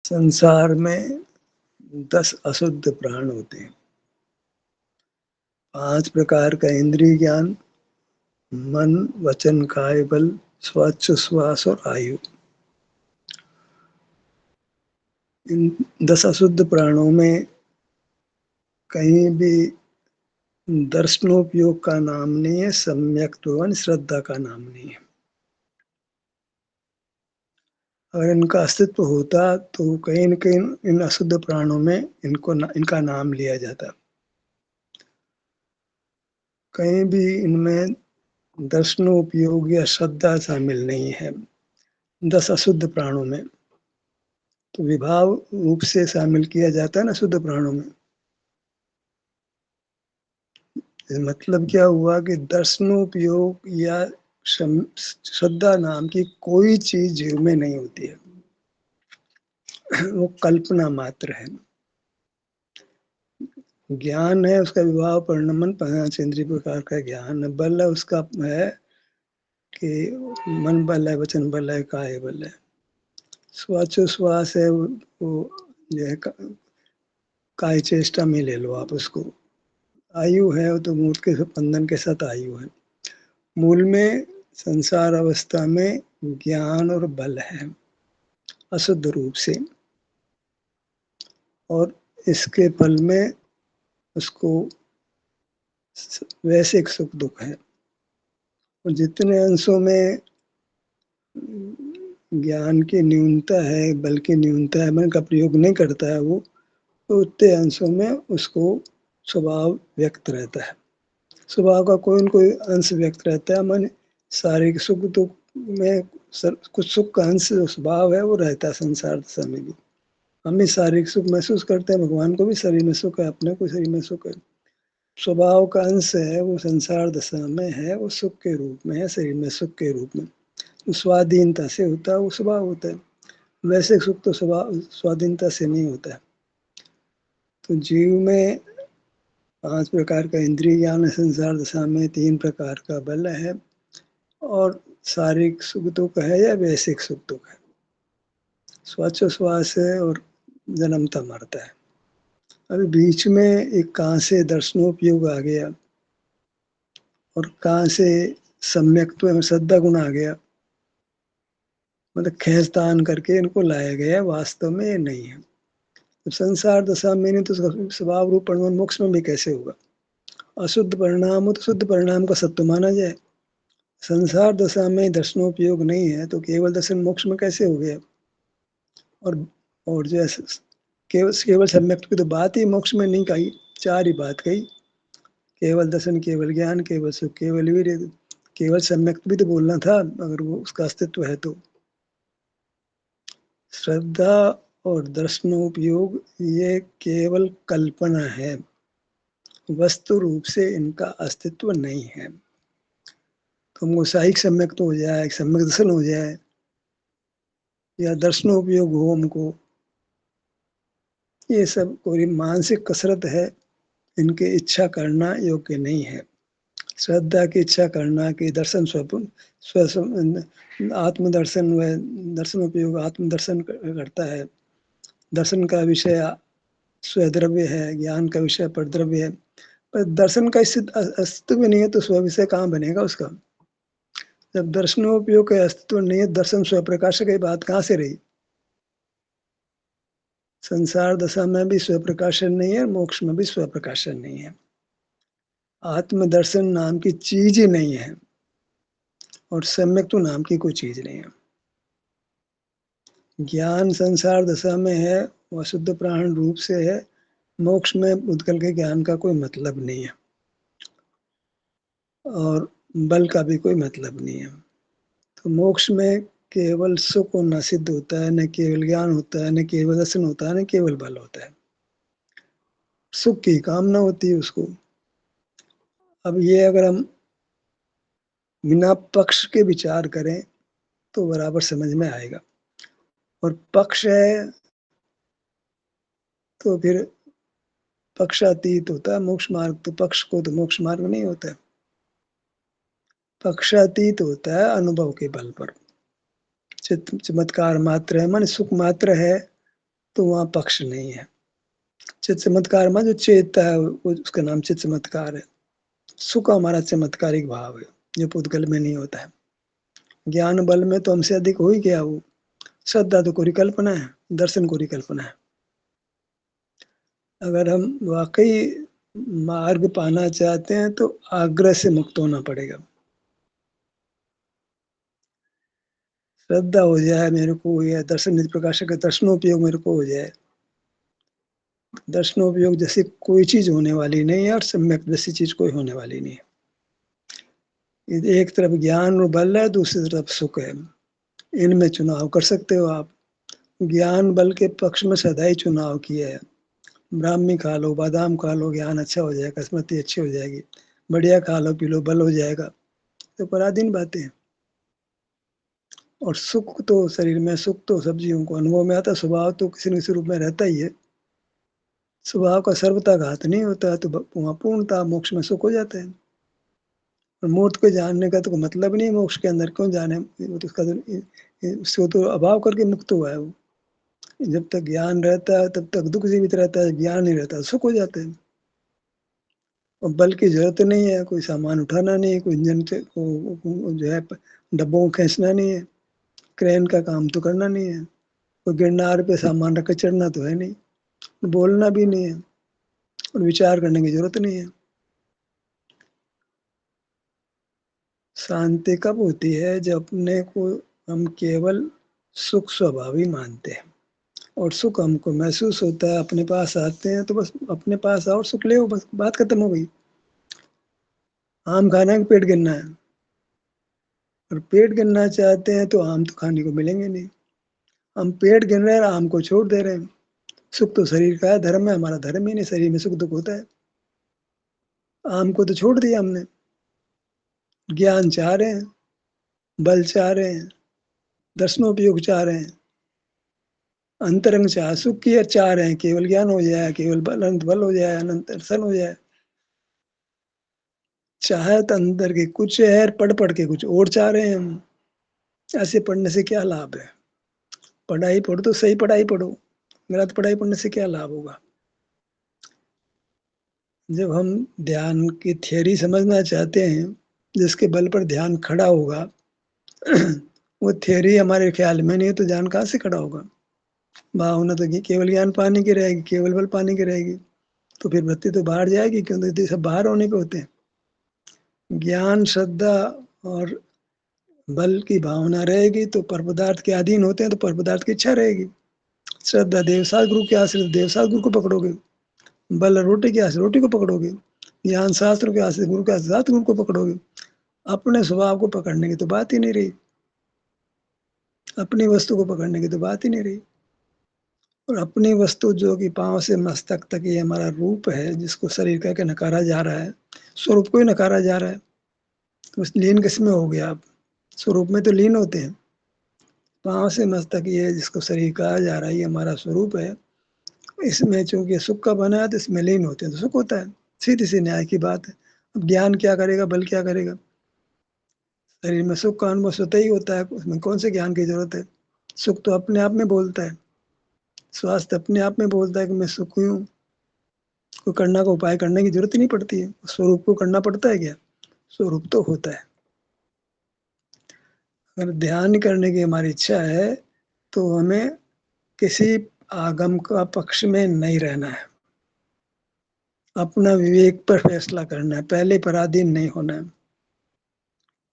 संसार में 10 अशुद्ध प्राण होते हैं। 5 प्रकार का इंद्रिय ज्ञान, मन, वचन, काय बल, श्वास और आयु। इन 10 अशुद्ध प्राणों में कहीं भी दर्शनोपयोग का नाम नहीं है, सम्यक श्रद्धा का नाम नहीं है। अगर इनका अस्तित्व होता तो कहीं न कहीं इन अशुद्ध प्राणों में इनका नाम लिया जाता। कहीं भी इनमें दर्शनोपयोग या श्रद्धा शामिल नहीं है। 10 अशुद्ध प्राणों में तो विभाव रूप से शामिल किया जाता है ना शुद्ध प्राणों में। मतलब क्या हुआ कि दर्शनोपयोग या श्रद्धा नाम की कोई चीज जीव में नहीं होती है। वो कल्पना मात्र है। ज्ञान है उसका विभाव परिणमन 5 इंद्रिय प्रकार का ज्ञान है। बल है उसका है कि मन बल है, वचन बल है, काय बल है। श्वास है वो जो है काय चेष्टा में ले लो आप उसको। आयु है तो मूर्त के स्पंदन के साथ आयु है। मूल में संसार अवस्था में ज्ञान और बल है अशुद्ध रूप से, और इसके फल में उसको वैसे सुख दुख है। और जितने अंशों में ज्ञान की न्यूनता है, बल की न्यूनता है, मन का प्रयोग नहीं करता है वो, तो उतने अंशों में उसको स्वभाव व्यक्त रहता है। स्वभाव का कोई न कोई अंश व्यक्त रहता है। मन शारीरिक सुख दुख में कुछ सुख का अंश जो स्वभाव है वो रहता है संसार दशा में भी। हम भी शारीरिक सुख महसूस करते हैं, भगवान को भी शरीर में सुख है, अपने को शरीर में सुख है। स्वभाव का अंश है वो संसार दशा में है, वो सुख के रूप में है, शरीर में सुख के रूप में। तो स्वाधीनता से होता है वो स्वभाव होता है। वैसे सुख तो स्वभाव स्वाधीनता से नहीं होता है। तो जीव में 5 प्रकार का इंद्रिय ज्ञान है, संसार दशा में 3 प्रकार का बल है, और शारीरिक सुख दुख है या वैश्विक सुख दुख है। श्वास है और जन्मता मरता है। अभी बीच में एक कहाँ से दर्शनोपयोग आ गया और कहाँ से सम्यक्त्व में श्रद्धा गुण आ गया, मतलब खींचतान करके इनको लाया गया। वास्तव में ये नहीं है। तो संसार दशा में नहीं तो स्वभाव रूप परिणाम मोक्ष में भी कैसे होगा? अशुद्ध परिणाम हो तो शुद्ध परिणाम का सत्य माना जाए। संसार दशा में दर्शनोपयोग नहीं है तो केवल दर्शन मोक्ष में कैसे हो गया? और और जो है केवल सम्यक की तो बात ही मोक्ष में नहीं कही, 4 ही बात कही। केवल दर्शन, केवल ज्ञान, केवल सुख, केवल वीर्य। केवल सम्यक भी तो बोलना था अगर वो उसका अस्तित्व है तो। श्रद्धा और दर्शनोपयोग ये केवल कल्पना है, वस्तु रूप से इनका अस्तित्व नहीं है। तो हमको साहिक सम्यक तो हो जाए, सम्यक दर्शन हो जाए या दर्शनोपयोग हो हमको, ये सब कोई मानसिक कसरत है। इनकी इच्छा करना योग्य नहीं है। श्रद्धा की इच्छा करना कि दर्शन आत्मदर्शन व दर्शन उपयोग आत्मदर्शन करता है। दर्शन का विषय स्वद्रव्य है, ज्ञान का विषय परद्रव्य है। पर दर्शन का अस्तित्व नहीं है तो स्व विषय कहाँ बनेगा उसका? जब दर्शनोपयोग का अस्तित्व नहीं है, दर्शन स्वप्रकाश की बात कहाँ से रही? संसार दशा में भी स्वप्रकाशन नहीं है, मोक्ष में भी स्वप्रकाशन नहीं है। आत्मदर्शन नाम की चीज ही नहीं है और सम्यक तो नाम की कोई चीज नहीं है। ज्ञान संसार दशा में है, वह शुद्ध प्राण रूप से है। मोक्ष में उद्गल के ज्ञान का कोई मतलब नहीं है और बल का भी कोई मतलब नहीं है। तो मोक्ष में केवल सुख न सिद्ध होता है, न केवल ज्ञान होता है, न केवल दर्शन होता है, न केवल बल होता है। सुख की कामना होती है उसको। अब ये अगर हम बिना पक्ष के विचार करें तो बराबर समझ में आएगा। और पक्ष है तो फिर पक्षातीत होता है मोक्ष मार्ग, तो पक्ष को तो मोक्ष मार्ग नहीं होता है। पक्षातीत होता है अनुभव के बल पर। चमत्कार मात्र है, मन सुख मात्र है तो वहाँ पक्ष नहीं है। चित चमत्कार में जो चेतता है वो उसका नाम चित चमत्कार है। सुख हमारा चमत्कारिक भाव है, जो पुद्गल में नहीं होता है। ज्ञान बल में तो हमसे अधिक हो ही गया वो। श्रद्धा तो कोरी कल्पना है, दर्शन कोरी कल्पना है। अगर हम वाक़ई मार्ग पाना चाहते हैं तो आग्रह से मुक्त होना पड़ेगा। श्रद्धा हो जाए मेरे को या दर्शन निधि प्रकाशक का दर्शनोपयोग मेरे को हो जाए। दर्शनोपयोग जैसी कोई चीज़ होने वाली नहीं है और सम्यक जैसी चीज़ कोई होने वाली नहीं है। एक तरफ ज्ञान और बल है, दूसरी तरफ सुख है। इनमें चुनाव कर सकते हो आप। ज्ञान बल के पक्ष में सदा ही चुनाव किया है। ब्राह्मी खा लो, बादाम खा लो, ज्ञान अच्छा हो जाएगा, स्मृति अच्छी हो जाएगी। बढ़िया खा लो, पी लो, बल हो जाएगा। तो पराधीन बातें हैं। और सुख तो शरीर में सुख तो सब जीवों को अनुभव में आता है। स्वभाव तो किसी न किसी रूप में रहता ही है। स्वभाव का सर्वथा घात नहीं होता, तो वहाँ पूर्णता मोक्ष में सुख हो जाता है। और मूर्त को जानने का तो कोई मतलब नहीं है, मोक्ष के अंदर क्यों जाने? वो तो उसका तो उसको तो अभाव करके मुक्त हुआ है वो। जब तक ज्ञान रहता है तब तक दुःख जीवित रहता है, ज्ञान नहीं रहता सुख हो जाता है। और बल की ज़रूरत नहीं है, कोई सामान उठाना नहीं है, कोई इंजन से को जो है डब्बों को खींचना नहीं है, क्रेन का काम तो करना नहीं है, कोई गिरनार पे सामान रख के चढ़ना तो है नहीं, बोलना भी नहीं है और विचार करने की ज़रूरत नहीं है। शांति कब होती है? जब अपने को हम केवल सुख स्वभावी मानते हैं और सुख हमको महसूस होता है, अपने पास आते हैं तो बस अपने पास आओ और सुख ले, बस बात खत्म हो गई। आम खाना है कि पेट गिनना है? और पेट गिनना चाहते हैं तो आम तो खाने को मिलेंगे नहीं। हम पेट गिन रहे हैं और आम को छोड़ दे रहे हैं। सुख तो शरीर का है, धर्म है, हमारा धर्म ही नहीं, शरीर में सुख दुःख होता है। आम को तो छोड़ दिया हमने। ज्ञान चाह रहे हैं, बल चाह रहे हैं, दर्शनोपयोग चाह रहे हैं, अंतरंग चाह सुख की चाह रहे हैं, केवल ज्ञान हो जाए, केवल बल अनंत बल हो जाए, अनंत दर्शन हो जाए। चाहे तो अंदर के कुछ है, पढ़ के कुछ और चाह रहे हैं हम। ऐसे पढ़ने से क्या लाभ है? पढ़ाई पढ़ो तो सही पढ़ाई पढ़ो, गलत पढ़ाई पढ़ने से क्या लाभ होगा? जब हम ध्यान की थियरी समझना चाहते हैं, जिसके बल पर ध्यान खड़ा होगा, वो थियरी हमारे ख्याल में नहीं है तो ध्यान कहाँ से खड़ा होगा? भावना तो केवल ज्ञान पाने की रहेगी, केवल बल पाने की रहेगी। तो फिर वृत्ति तो बाहर जाएगी, क्योंकि सब बाहर होने के होते हैं। ज्ञान, श्रद्धा और बल की भावना रहेगी तो पर पदार्थ के अधीन होते हैं तो पर पदार्थ की इच्छा रहेगी। श्रद्धा देवसात गुरु के आश्रित देवसात गुरु को पकड़ोगे, बल रोटी के आश्रित रोटी को पकड़ोगे, ज्ञान शास्त्र के आश्रित गुरु के आश्रित गुरु को पकड़ोगे। अपने स्वभाव को पकड़ने की तो बात ही नहीं रही, अपनी वस्तु को पकड़ने की तो बात ही नहीं रही। और अपनी वस्तु जो कि पाँव से मस्तक तक ये हमारा रूप है, जिसको शरीर कह के नकारा जा रहा है, स्वरूप को ही नकारा जा रहा है। तो उस लीन किसमें हो गया आप? स्वरूप में तो लीन होते हैं। पाँव से मस्तक ये जिसको शरीर कहा जा रहा है, ये हमारा स्वरूप है। इसमें चूँकि सुख का बना है तो इसमें लीन होते हैं तो सुख होता है। सीधी-सी न्याय की बात है। अब ज्ञान क्या करेगा, बल क्या करेगा? शरीर में सुख का अनुभव स्वतः ही होता है, उसमें कौन से ज्ञान की ज़रूरत है? सुख तो अपने आप में बोलता है, स्वास्थ्य अपने आप में बोलता है कि मैं सुखी हूँ। कोई करना का उपाय करने की ज़रूरत ही नहीं पड़ती है। स्वरूप को करना पड़ता है क्या? स्वरूप तो होता है। अगर ध्यान करने की हमारी इच्छा है, तो हमें किसी आगम का पक्ष में नहीं रहना है। अपना विवेक पर फैसला करना है, पहले पराधीन नहीं होना है।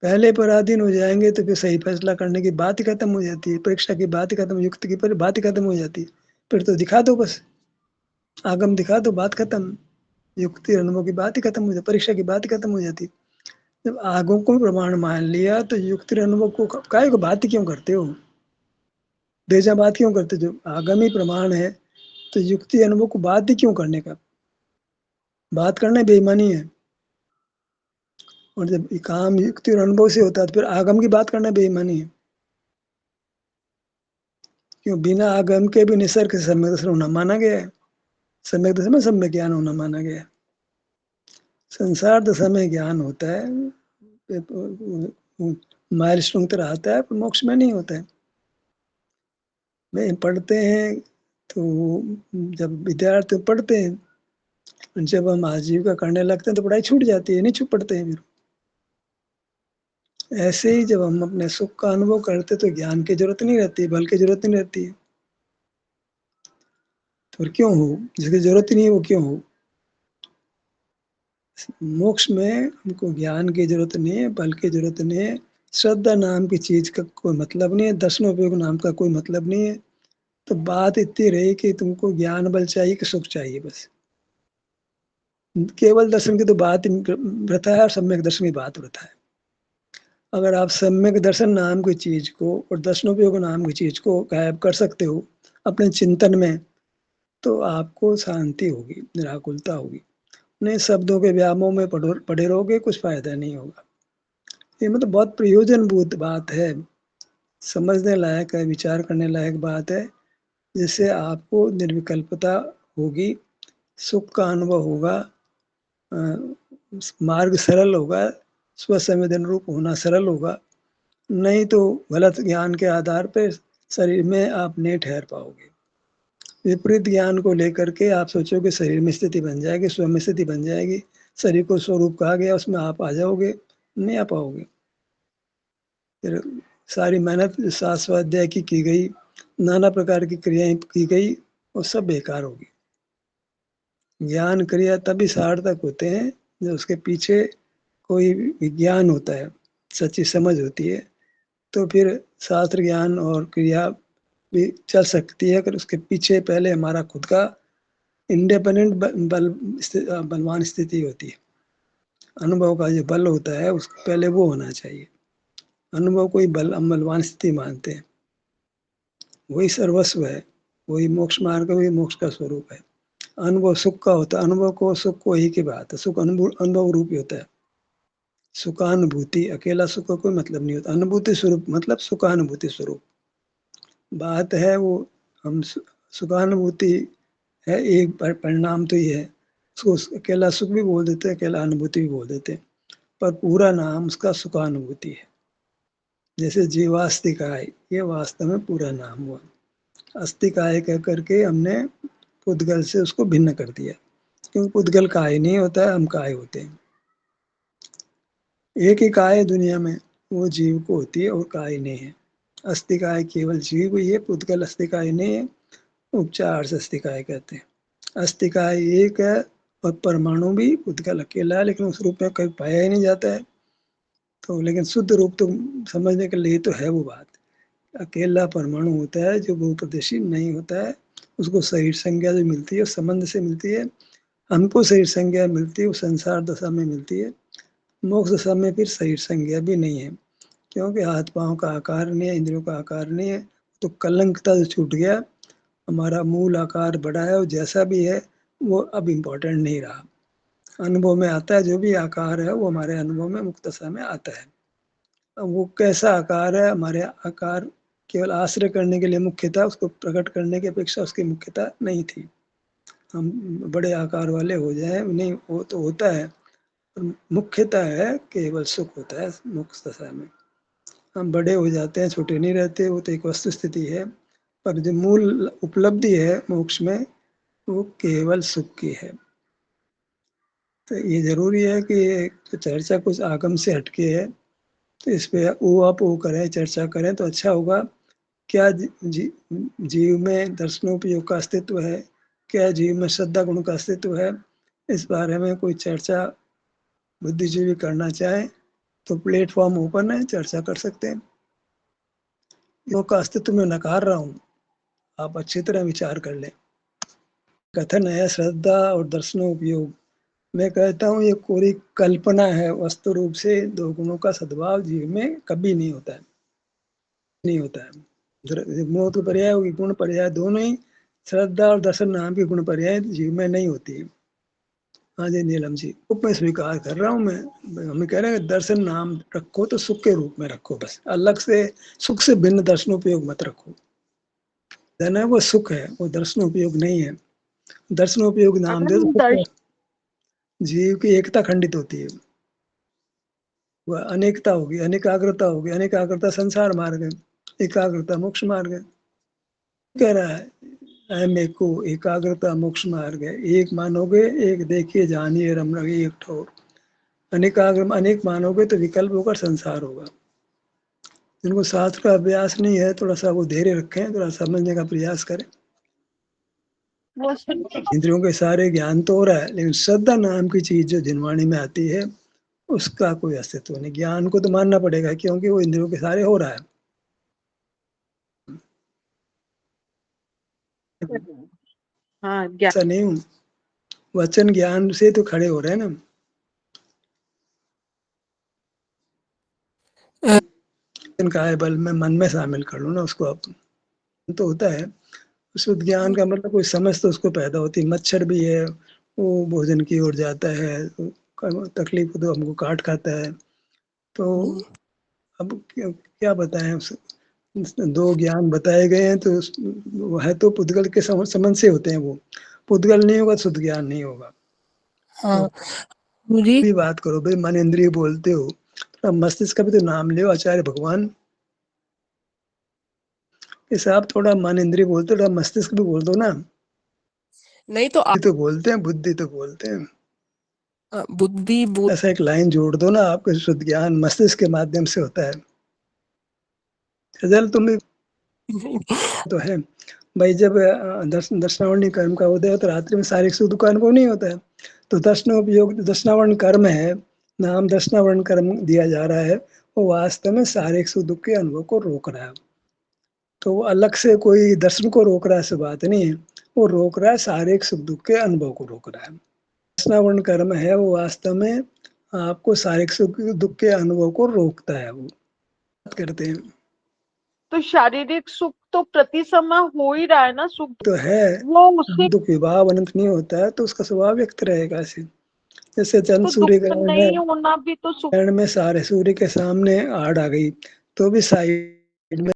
पहले पराधीन हो जाएँगे तो फिर सही फैसला करने की बात ही खत्म हो जाती है, परीक्षा की बात ही खत्म, युक्त की बात ही खत्म हो जाती है। फिर तो दिखा दो बस, आगम दिखा दो, बात खत्म। युक्ति अनुभव की बात ही खत्म हो जाती, परीक्षा की बात ही खत्म हो जाती। जब आगम को प्रमाण मान लिया तो युक्ति अनुभव को काहे को बात ही क्यों करते हो? बेजा बात क्यों करते? जो आगम ही प्रमाण है, तो युक्ति अनुभव को बात ही क्यों करने का? बात करना बेईमानी है। और जब ये काम युक्ति और अनुभव से होता है तो फिर आगम की बात करना बेईमानी है। क्यों? बिना आगम के भी निसर्ग से सम्यक दर्शन होना माना गया है। सम्यक दर्शन में सम्यक ज्ञान होना माना गया है। संसार दशा में ज्ञान होता है, माइलस्टोन की तरह आता है, पर मोक्ष में नहीं होता है। में पढ़ते हैं तो जब विद्यार्थी पढ़ते हैं, जब हम आजीविका करने लगते हैं तो पढ़ाई छूट जाती है, नहीं छूट पढ़ते हैं फिर। ऐसे ही जब हम अपने सुख का अनुभव करते तो ज्ञान की ज़रूरत नहीं रहती, बल की ज़रूरत नहीं रहती है। तो फिर क्यों हो? जिसकी ज़रूरत ही नहीं है वो क्यों हो? मोक्ष में हमको ज्ञान की ज़रूरत नहीं है, बल की ज़रूरत नहीं है, श्रद्धा नाम की चीज़ का कोई मतलब नहीं है, दर्शनोपयोग नाम का कोई मतलब नहीं है। तो बात इतनी रही कि तुमको ज्ञान बल चाहिए कि सुख चाहिए बस। केवल दर्शन की तो बात ही वृथा है और सम्यक दर्शन की बात वृथा है। अगर आप सम्यक दर्शन नाम की चीज़ को और दर्शनोपयोग नाम की चीज़ को गायब कर सकते हो अपने चिंतन में, तो आपको शांति होगी, निराकुलता होगी। नहीं शब्दों के व्यामों में पड़े रहोगे, कुछ फ़ायदा नहीं होगा। ये मतलब बहुत प्रयोजनभूत बात है, समझने लायक है, विचार करने लायक बात है, जिससे आपको निर्विकल्पता होगी, सुख का अनुभव होगा, अ, मार्ग सरल होगा, स्वसंवेदन रूप होना सरल होगा। नहीं तो गलत ज्ञान के आधार पे शरीर में आप नहीं ठहर पाओगे। विपरीत ज्ञान को लेकर के आप सोचोगे शरीर में स्थिति बन जाएगी, स्व में स्थिति बन जाएगी, शरीर को स्वरूप कहा गया उसमें आप आ जाओगे, नहीं आ पाओगे। फिर सारी मेहनत सात स्वाध्याय की गई, नाना प्रकार की क्रियाएँ की गई, वो सब बेकार होगी। ज्ञान क्रिया तभी सार्थक होते हैं, जब उसके पीछे कोई विज्ञान होता है, सच्ची समझ होती है, तो फिर शास्त्र ज्ञान और क्रिया भी चल सकती है, अगर उसके पीछे पहले हमारा खुद का इंडिपेंडेंट बलवान स्थिति होती है। अनुभव का जो बल होता है, उसको पहले वो होना चाहिए। अनुभव को ही हम बलवान स्थिति मानते हैं। वही सर्वस्व है, वही मोक्ष मार्ग, वही मोक्ष का स्वरूप है। अनुभव सुख का होता है, अनुभव को सुख को ही की बात है, सुख अनुभव रूपी होता है। सुखानुभूति, अकेला सुख का कोई मतलब नहीं होता। अनुभूति स्वरूप मतलब सुखानुभूति स्वरूप। बात है वो हम सुखानुभूति है, एक परिणाम तो ये है। उसको अकेला सुख भी बोल देते हैं, अकेला अनुभूति भी बोल देते हैं, पर पूरा नाम उसका सुखानुभूति है। जैसे जीवास्तिकाय, ये वास्तव में पूरा नाम हुआ। अस्तिकाय कह करके हमने पुद्गल से उसको भिन्न कर दिया, क्योंकि पुद्गल काय नहीं होता है, हम काय होते हैं। एक ही काय है दुनिया में, वो जीव को होती है और काय नहीं है। अस्तिकाय केवल जीव ही है, पुद्गल अस्तिकाय नहीं है, उपचार से अस्तिकाय कहते हैं। अस्तिकाय एक है और परमाणु भी पुद्गल अकेला है, लेकिन उस रूप में कभी पाया ही नहीं जाता है। तो लेकिन शुद्ध रूप तो समझने के लिए तो है वो बात। अकेला परमाणु होता है जो बहुप्रदेशी नहीं होता है, उसको शरीर संज्ञा जो मिलती है संबंध से मिलती है, हमको शरीर संज्ञा मिलती है वो संसार दशा में मिलती है। मोक्ष दशा में फिर शरीर संज्ञा भी नहीं है, क्योंकि हाथ पाँव का आकार नहीं है, इंद्रियों का आकार नहीं है, तो कलंकता जो छूट गया, हमारा मूल आकार बड़ा है और जैसा भी है वो अब इम्पोर्टेंट नहीं रहा। अनुभव में आता है, जो भी आकार है वो हमारे अनुभव में मुक्त दशा में आता है। अब वो कैसा आकार है, हमारे आकार केवल आश्रय करने के लिए मुख्य था, उसको प्रकट करने की अपेक्षा उसकी मुख्यता नहीं थी। हम बड़े आकार वाले हो जाए नहीं, वो तो होता है, पर मुख्यता है केवल सुख होता है मोक्ष दशा में। हम बड़े हो जाते हैं, छोटे नहीं रहते, वो तो एक वस्तु स्थिति है, पर जो मूल उपलब्धि है मोक्ष में वो केवल सुख की है। तो ये ज़रूरी है कि ये चर्चा कुछ आगम से हटके है, तो इस पे ऊहा-पोह करें, चर्चा करें तो अच्छा होगा। क्या जीव में दर्शनोपयोग का अस्तित्व है? क्या जीव में श्रद्धा गुण का अस्तित्व है? इस बारे में कोई चर्चा बुद्धिजीवी करना चाहे तो प्लेटफ़ॉर्म ओपन है, चर्चा कर सकते हैं। योग का अस्तित्व मैं नकार रहा हूँ, आप अच्छी तरह विचार कर लें। कथन है श्रद्धा और दर्शनोपयोग, मैं कहता हूँ ये कोरी कल्पना है, वस्तु रूप से दो गुणों का सद्भाव जीव में कभी नहीं होता है, नहीं होता है। गुणों के पर्याय होगी, गुण पर्याय दोनों ही श्रद्धा और दर्शन नाम की गुण पर्याय जीव में नहीं होती है। हाँ जी, नीलम जी, रूप में स्वीकार कर रहा हूँ मैं। हम कह रहे हैं दर्शन नाम रखो तो सुख के रूप में रखो बस, अलग से सुख से भिन्न दर्शनोपयोग मत रखो। धन है वो सुख है, वो दर्शनोपयोग नहीं है। दर्शनोपयोग नाम अगर दे हम तो जीव की एकता खंडित होती है, वह अनेकता होगी, अनेकाग्रता होगी, अनेकाग्रता संसार मार्ग है, एकाग्रता मोक्ष मार्ग है। कह रहा है अहम एको एकाग्रता मोक्ष मार्ग है। एक मानोगे, एक देखिए जानिए रम रही एक ठोर। अनेक मानोगे तो विकल्प होकर संसार होगा। जिनको शास्त्र का अभ्यास नहीं है, थोड़ा-सा वो धैर्य रखें, थोड़ा समझने का प्रयास करें। इंद्रियों के सारे ज्ञान तो हो रहा है, लेकिन श्रद्धा नाम की चीज़ जो जिनवाणी में आती है, उसका कोई अस्तित्व नहीं। ज्ञान को तो मानना पड़ेगा क्योंकि वो इंद्रियों के सहारे हो रहा है। हाँ, ऐसा नहीं हूँ, वचन ज्ञान से तो खड़े हो रहे हैं ना। इनका है बल मैं मन में शामिल कर लूँ ना उसको अब। तो होता है, शुद्ध ज्ञान का मतलब कोई समझ तो उसको पैदा होती है। मच्छर भी है, वो भोजन की ओर जाता है, तकलीफ तो हमको काट खाता है। तो अब क्या क्या बताएँ उस 2 ज्ञान बताए गए हैं तो वो है तो पुद्गल के संबंध से होते हैं वो। पुद्गल नहीं होगा, शुद्ध ज्ञान नहीं होगा। तो हाँ, मुझे भी बात करो भाई, मन इंद्रिय बोलते हो, थोड़ा मस्तिष्क का भी तो नाम लो। आचार्य भगवान के साहब थोड़ा मन इंद्रिय बोलते हो, थोड़ा मस्तिष्क भी बोल दो ना। नहीं तो ये तो बोलते हैं, बुद्धि तो बोलते हैं। बुद्धि बोध ऐसा एक लाइन जोड़ दो ना, आपका शुद्ध ज्ञान मस्तिष्क के माध्यम से होता है। गज़ल तुम भी तो है। भाई जब दर्शनावर्ण कर्म का उदय हो तो रात्रि में शारीरिक सुख का अनुभव नहीं होता है। तो दर्शनोपयोग दर्शनावर्ण कर्म है, नाम दर्शनावर्ण कर्म दिया जा रहा है, वो वास्तव में शारीरिक सुख दुःख के अनुभव को रोक रहा है। तो वो अलग से कोई दर्शन को रोक रहा है ऐसी बात नहीं है। वो रोक रहा है शारीरिक सुख दुःख के अनुभव को रोक रहा है। दर्शनावर्ण कर्म है वो वास्तव में आपको शारीरिक सुख दुःख के अनुभव को रोकता है। वो बात करते हैं तो शारीरिक सुख तो प्रति समय हो ही रहा है ना, सुख तो है, वो उसी दुःख विभाव अनंत नहीं होता है तो उसका स्वभाव व्यक्त रहेगा ऐसे। जैसे चंद्र तो सूर्य दुख ग्रहण है, नहीं होना भी तो सुख ग्रहण में सारे सूर्य के सामने आड़ आ गई, तो भी साइड में